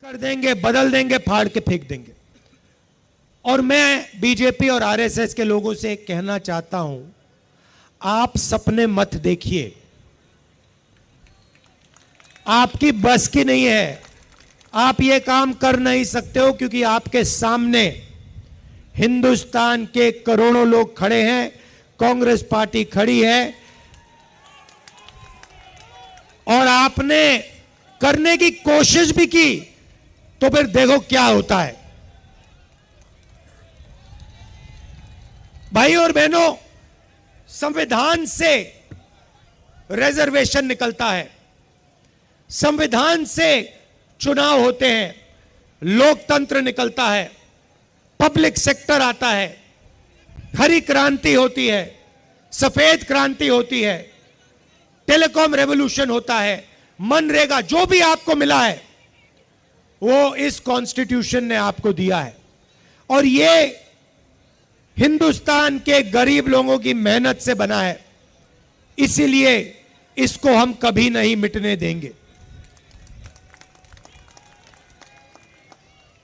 कर देंगे, बदल देंगे, फाड़ के फेंक देंगे। और मैं बीजेपी और आरएसएस के लोगों से कहना चाहता हूं, आप सपने मत देखिए, आपकी बस की नहीं है, आप ये काम कर नहीं सकते हो, क्योंकि आपके सामने हिंदुस्तान के करोड़ों लोग खड़े हैं, कांग्रेस पार्टी खड़ी है, और आपने करने की कोशिश भी की तो फिर देखो क्या होता है। भाई और बहनों, संविधान से रिजर्वेशन निकलता है, संविधान से चुनाव होते हैं, लोकतंत्र निकलता है, पब्लिक सेक्टर आता है, हरी क्रांति होती है, सफेद क्रांति होती है, टेलीकॉम रेवोल्यूशन होता है, मनरेगा, जो भी आपको मिला है वो इस कॉन्स्टिट्यूशन ने आपको दिया है। और ये हिंदुस्तान के गरीब लोगों की मेहनत से बना है, इसीलिए इसको हम कभी नहीं मिटने देंगे।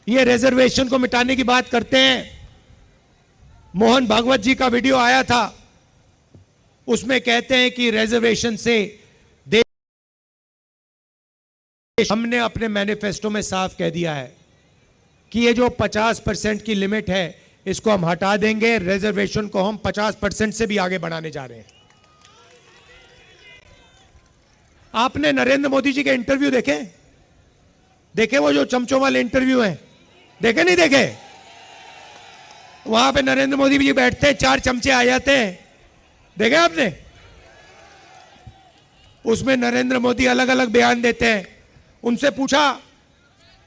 ये रिजर्वेशन को मिटाने की बात करते हैं, मोहन भागवत जी का वीडियो आया था, उसमें कहते हैं कि रिजर्वेशन से हमने अपने मैनिफेस्टो में साफ कह दिया है कि ये जो 50% की लिमिट है इसको हम हटा देंगे, रिजर्वेशन को हम 50% से भी आगे बढ़ाने जा रहे हैं। आपने नरेंद्र मोदी जी के इंटरव्यू देखे वो जो चमचों वाले इंटरव्यू हैं, देखे नहीं देखे? वहां पे नरेंद्र मोदी जी बैठते हैं, 4 चमचे आ जाते हैं, देखे आपने? उसमें नरेंद्र मोदी अलग अलग बयान देते हैं। उनसे पूछा,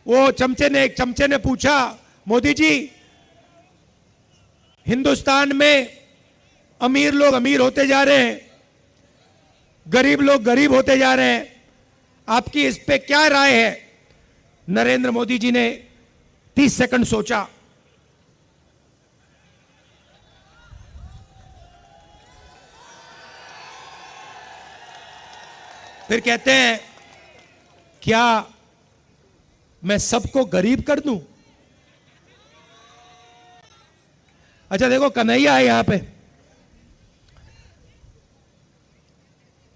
वो एक चमचे ने पूछा, मोदी जी, हिंदुस्तान में अमीर लोग अमीर होते जा रहे हैं, गरीब लोग गरीब होते जा रहे हैं, आपकी इस पे क्या राय है? नरेंद्र मोदी जी ने 30 सेकंड सोचा, फिर कहते हैं, क्या मैं सबको गरीब कर दूं? अच्छा देखो, कन्हैया है यहां पे।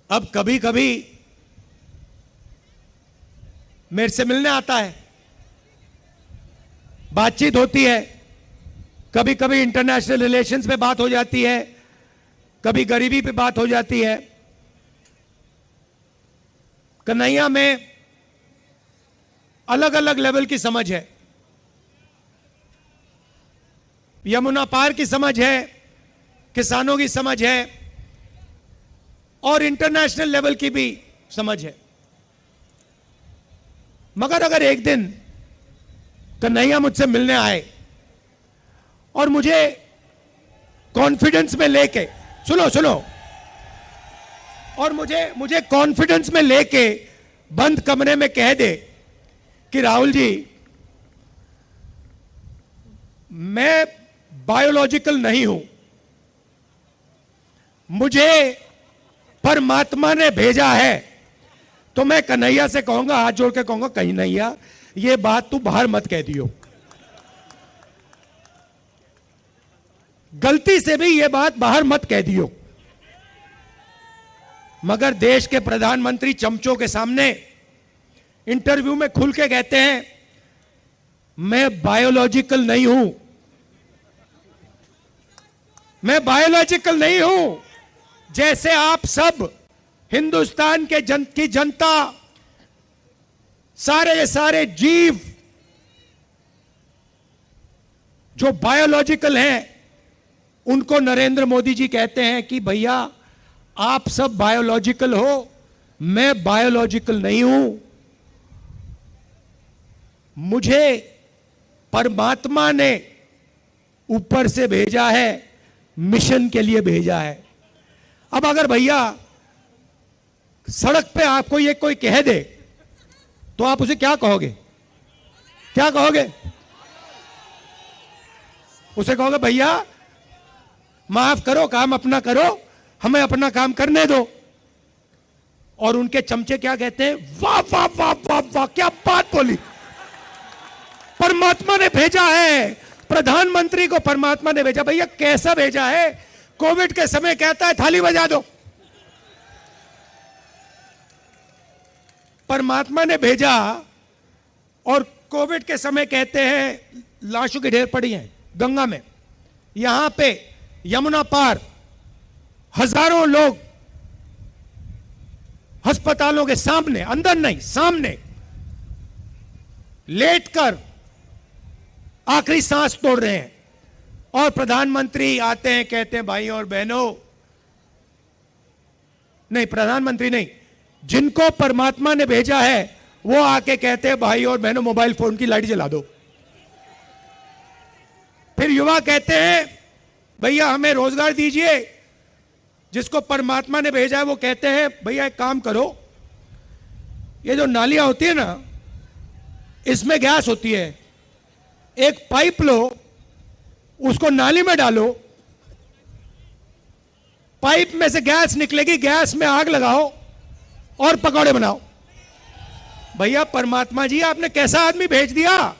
अब कभी कभी मेरे से मिलने आता है, बातचीत होती है, कभी कभी इंटरनेशनल रिलेशंस पे बात हो जाती है, कभी गरीबी पे बात हो जाती है। कन्हैया में अलग अलग लेवल की समझ है, यमुना पार की समझ है, किसानों की समझ है, और इंटरनेशनल लेवल की भी समझ है। मगर अगर एक दिन कन्हैया मुझसे मिलने आए और मुझे कॉन्फिडेंस में लेके, सुनो, और मुझे कॉन्फिडेंस में लेके बंद कमरे में कह दे कि राहुल जी, मैं बायोलॉजिकल नहीं हूं, मुझे परमात्मा ने भेजा है, तो मैं कन्हैया से कहूंगा, हाथ जोड़ के कहूंगा, कन्हैया ये बात तू बाहर मत कह दियो, गलती से भी ये बात बाहर मत कह दियो। मगर देश के प्रधानमंत्री चमचों के सामने इंटरव्यू में खुल के कहते हैं, मैं बायोलॉजिकल नहीं हूं, मैं बायोलॉजिकल नहीं हूं। जैसे आप सब हिंदुस्तान के की जनता, सारे जीव जो बायोलॉजिकल हैं, उनको नरेंद्र मोदी जी कहते हैं कि भैया आप सब बायोलॉजिकल हो, मैं बायोलॉजिकल नहीं हूं, मुझे परमात्मा ने ऊपर से भेजा है, मिशन के लिए भेजा है। अब अगर भैया सड़क पे आपको ये कोई कह दे तो आप उसे क्या कहोगे? उसे कहोगे, भैया माफ करो, काम अपना करो, हमें अपना काम करने दो। और उनके चमचे क्या कहते हैं? वाह वाह वाह वाह वाह, क्या बात बोली, परमात्मा ने भेजा है, प्रधानमंत्री को परमात्मा ने भेजा। भैया कैसा भेजा है? कोविड के समय कहता है थाली बजा दो, परमात्मा ने भेजा, और कोविड के समय कहते हैं लाशों की ढेर पड़ी हैं गंगा में। यहां पे यमुना पार हजारों लोग अस्पतालों के सामने, अंदर नहीं सामने, लेटकर आखिरी सांस तोड़ रहे हैं, और प्रधानमंत्री आते हैं, कहते हैं भाई और बहनों, नहीं प्रधानमंत्री नहीं, जिनको परमात्मा ने भेजा है वो आके कहते हैं भाई और बहनों मोबाइल फोन की लाइट जला दो। फिर युवा कहते हैं भैया हमें रोजगार दीजिए। जिसको परमात्मा ने भेजा है वो कहते हैं भैया एक काम करो, ये जो नालियां होती है ना, इसमें गैस होती है, एक पाइप लो, उसको नाली में डालो, पाइप में से गैस निकलेगी, गैस में आग लगाओ और पकौड़े बनाओ। भैया परमात्मा जी आपने कैसा आदमी भेज दिया?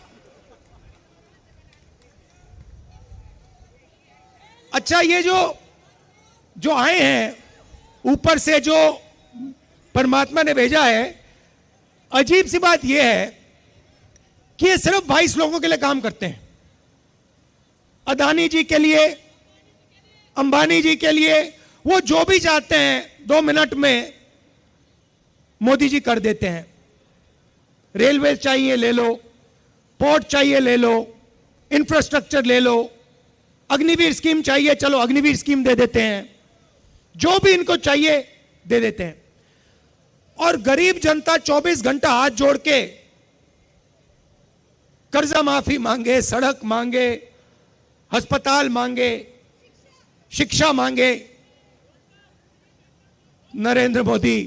अच्छा, ये जो आए हैं ऊपर से, जो परमात्मा ने भेजा है, अजीब सी बात यह है कि ये सिर्फ 22 लोगों के लिए काम करते हैं। अदानी जी के लिए, अंबानी जी के लिए, वो जो भी चाहते हैं 2 मिनट में मोदी जी कर देते हैं। रेलवे चाहिए ले लो, पोर्ट चाहिए ले लो, इंफ्रास्ट्रक्चर ले लो, अग्निवीर स्कीम चाहिए, चलो अग्निवीर स्कीम दे देते हैं, जो भी इनको चाहिए दे देते हैं। और गरीब जनता 24 घंटा हाथ जोड़ के कर्जा माफी मांगे, सड़क मांगे, अस्पताल मांगे, शिक्षा मांगे, नरेंद्र मोदी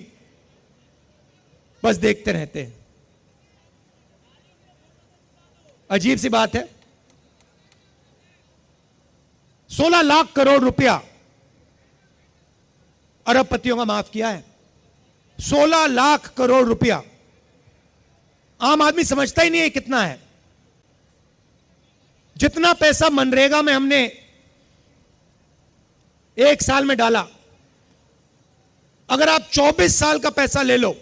बस देखते रहते हैं। अजीब सी बात है, 16 लाख करोड़ रुपया अरबपतियों का माफ किया है। 16 लाख करोड़ रुपया आम आदमी समझता ही नहीं है कितना है। जितना पैसा मनरेगा में हमने 1 साल में डाला, अगर आप 24 साल का पैसा ले लो,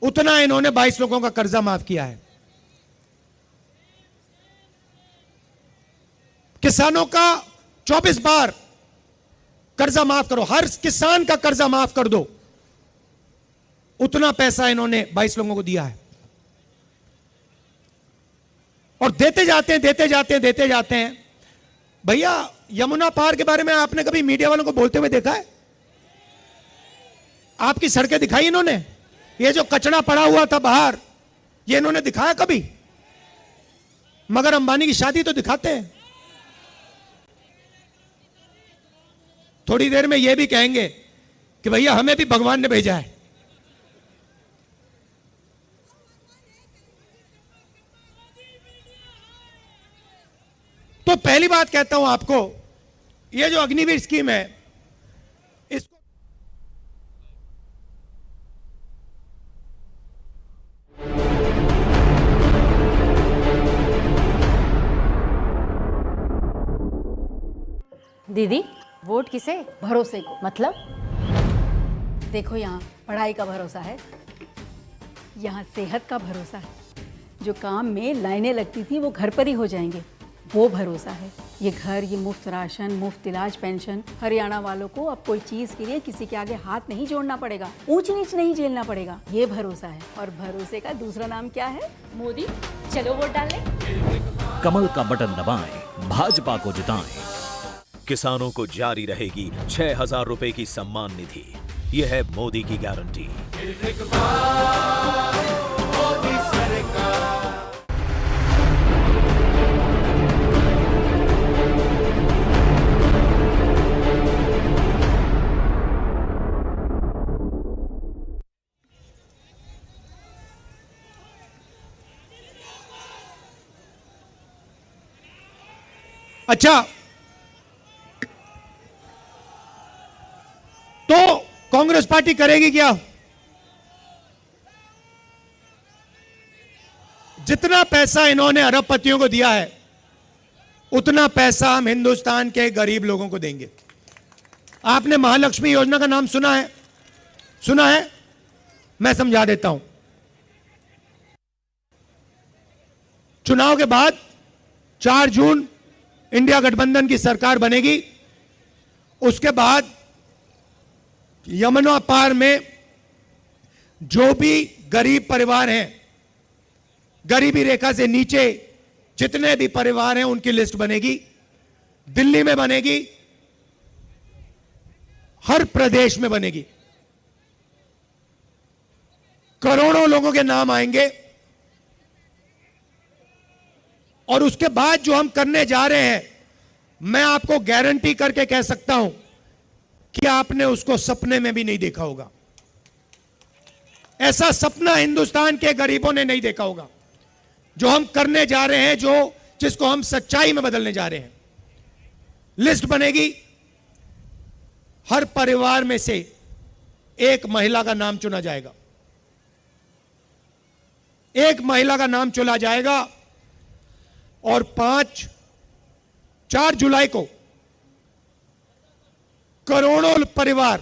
उतना इन्होंने 22 लोगों का कर्जा माफ किया है। किसानों का 24 बार कर्जा माफ करो, हर किसान का कर्जा माफ कर दो, उतना पैसा इन्होंने 22 लोगों को दिया है। और देते जाते हैं, देते जाते हैं, देते जाते हैं। भैया यमुना पार के बारे में आपने कभी मीडिया वालों को बोलते हुए देखा है? आपकी सड़कें दिखाई इन्होंने? ये जो कचरा पड़ा हुआ था बाहर, ये इन्होंने दिखाया कभी? मगर अंबानी की शादी तो दिखाते हैं। थोड़ी देर में ये भी कहेंगे कि भैया हमें भी भगवान ने भेजा है। तो पहली बात कहता हूं आपको, ये जो अग्निवीर स्कीम है, इसको दीदी वोट किसे? भरोसे को। मतलब? देखो, यहाँ पढ़ाई का भरोसा है, यहाँ सेहत का भरोसा है, जो काम में लाइनें लगती थी वो घर पर ही हो जाएंगे, वो भरोसा है। ये घर, ये मुफ्त राशन, मुफ्त इलाज, पेंशन, हरियाणा वालों को अब कोई चीज़ के लिए किसी के आगे हाथ नहीं जोड़ना पड़ेगा, ऊंच नीच नहीं झेलना पड़ेगा, ये भरोसा है। और भरोसे का दूसरा नाम क्या है? मोदी। चलो वोट डालें। कमल का बटन दबाएं, भाजपा को जिताएं। किसानों को जारी रहेगी 6,000 रुपए की सम्मान निधि। यह है मोदी की गारंटी। अच्छा, तो कांग्रेस पार्टी करेगी क्या? जितना जितना पैसा इन्होंने अरबपतियों को दिया है उतना पैसा हम हिंदुस्तान के गरीब लोगों को देंगे। आपने महालक्ष्मी योजना का नाम सुना है? सुना है? मैं समझा देता हूं। चुनाव के बाद 4 जून इंडिया गठबंधन की सरकार बनेगी। उसके बाद यमुना पार में जो भी गरीब परिवार हैं, गरीबी रेखा से नीचे जितने भी परिवार हैं, उनकी लिस्ट बनेगी। दिल्ली में बनेगी, हर प्रदेश में बनेगी। करोड़ों लोगों के नाम आएंगे और उसके बाद जो हम करने जा रहे हैं, मैं आपको गारंटी करके कह सकता हूं कि आपने उसको सपने में भी नहीं देखा होगा। ऐसा सपना हिंदुस्तान के गरीबों ने नहीं देखा होगा जो हम करने जा रहे हैं, जिसको हम सच्चाई में बदलने जा रहे हैं। लिस्ट बनेगी, हर परिवार में से एक महिला का नाम चुना जाएगा। एक महिला का नाम चुना जाएगा और 4 जुलाई को करोड़ों परिवार,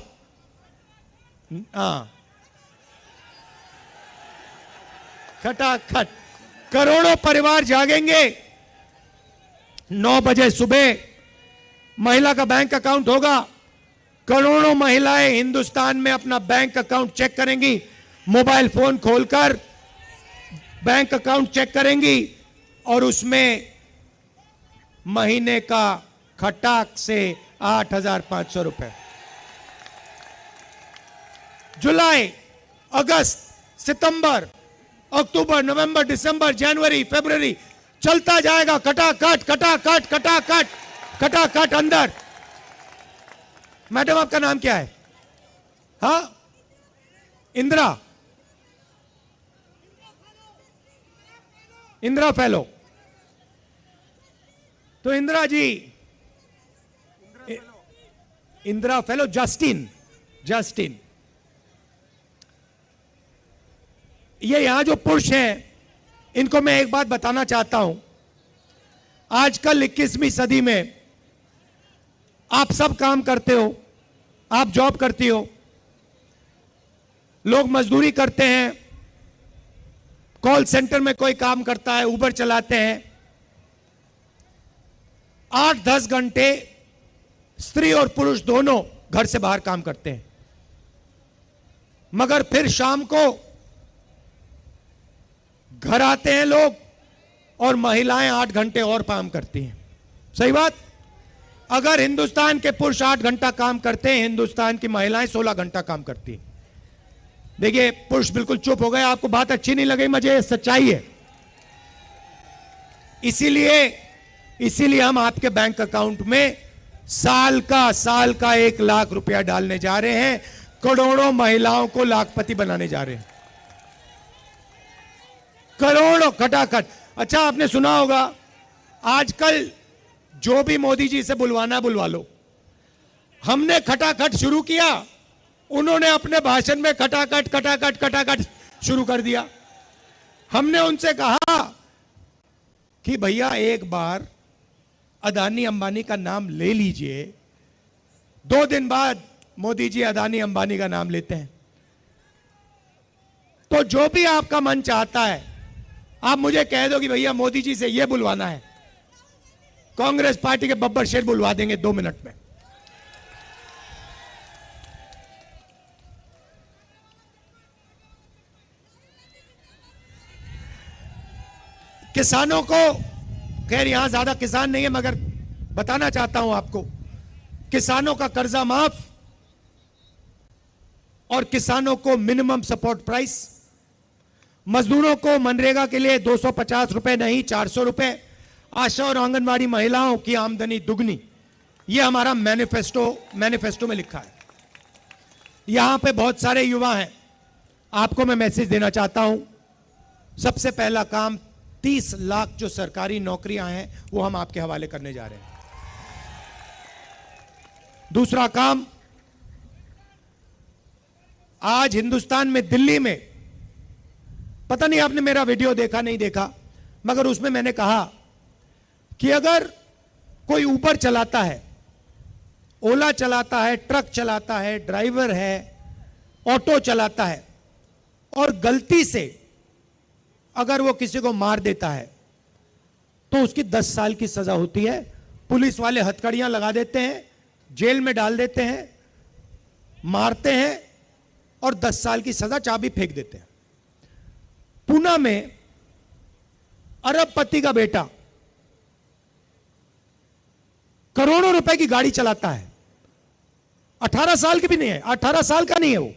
खटाखट करोड़ों परिवार जागेंगे। 9 बजे सुबह महिला का बैंक अकाउंट होगा। करोड़ों महिलाएं हिंदुस्तान में अपना बैंक अकाउंट चेक करेंगी, मोबाइल फोन खोलकर बैंक अकाउंट चेक करेंगी और उसमें महीने का खटाक से 8,500 रुपए। जुलाई, अगस्त, सितंबर, अक्टूबर, नवंबर, दिसंबर, जनवरी, फरवरी चलता जाएगा। खटाखट खटाखट खटाखट खटाखट अंदर। मैडम आपका नाम क्या है? हाँ, इंदिरा, इंदिरा फेलो। तो इंदिरा जी, इंदिरा फेलो, जस्टिन, ये यहां जो पुरुष हैं, इनको मैं एक बात बताना चाहता हूं। आजकल 21वीं सदी में आप सब काम करते हो, आप जॉब करती हो, लोग मजदूरी करते हैं, कॉल सेंटर में कोई काम करता है, उबर चलाते हैं। 8-10 घंटे स्त्री और पुरुष दोनों घर से बाहर काम करते हैं, मगर फिर शाम को घर आते हैं लोग और महिलाएं 8 घंटे और काम करती हैं। सही बात? अगर हिंदुस्तान के पुरुष 8 घंटा काम करते हैं, हिंदुस्तान की महिलाएं 16 घंटा काम करती हैं। देखिए, पुरुष बिल्कुल चुप हो गए, आपको बात अच्छी नहीं लगी, मुझे सच्चाई है। इसीलिए हम आपके बैंक अकाउंट में साल का 1 लाख रुपया डालने जा रहे हैं। करोड़ों महिलाओं को लाखपति बनाने जा रहे हैं। करोड़ों, खटाखट। अच्छा, आपने सुना होगा आजकल जो भी मोदी जी से बुलवाना बुलवा लो। हमने खटाखट शुरू किया, उन्होंने अपने भाषण में खटाखट खटाखट खटाखट शुरू कर दिया। हमने उनसे कहा कि भैया एक बार अदानी अंबानी का नाम ले लीजिए। 2 दिन बाद मोदी जी अदानी अंबानी का नाम लेते हैं। तो जो भी आपका मन चाहता है, आप मुझे कह दो कि भैया मोदी जी से यह बुलवाना है, कांग्रेस पार्टी के बब्बर शेर बुलवा देंगे 2 मिनट में। किसानों को, खैर यहां ज्यादा किसान नहीं है मगर बताना चाहता हूं आपको, किसानों का कर्जा माफ और किसानों को मिनिमम सपोर्ट प्राइस, मजदूरों को मनरेगा के लिए 250 रुपए नहीं 400 रुपए, आशा और आंगनवाड़ी महिलाओं की आमदनी दुगनी। यह हमारा मैनिफेस्टो में लिखा है। यहां पे बहुत सारे युवा हैं, आपको मैं मैसेज देना चाहता हूं। सबसे पहला काम, 30 लाख जो सरकारी नौकरियां हैं वो हम आपके हवाले करने जा रहे हैं। दूसरा काम, आज हिंदुस्तान में, दिल्ली में, पता नहीं आपने मेरा वीडियो देखा नहीं देखा, मगर उसमें मैंने कहा कि अगर कोई ऊबर चलाता है, ओला चलाता है, ट्रक चलाता है, ड्राइवर है, ऑटो चलाता है और गलती से अगर वो किसी को मार देता है तो उसकी 10 साल की सजा होती है। पुलिस वाले हथकड़ियां लगा देते हैं, जेल में डाल देते हैं, मारते हैं और 10 साल की सजा, चाबी फेंक देते हैं। पूना में अरबपति का बेटा करोड़ों रुपए की गाड़ी चलाता है, 18 साल की भी नहीं है, 18 साल का नहीं है वो,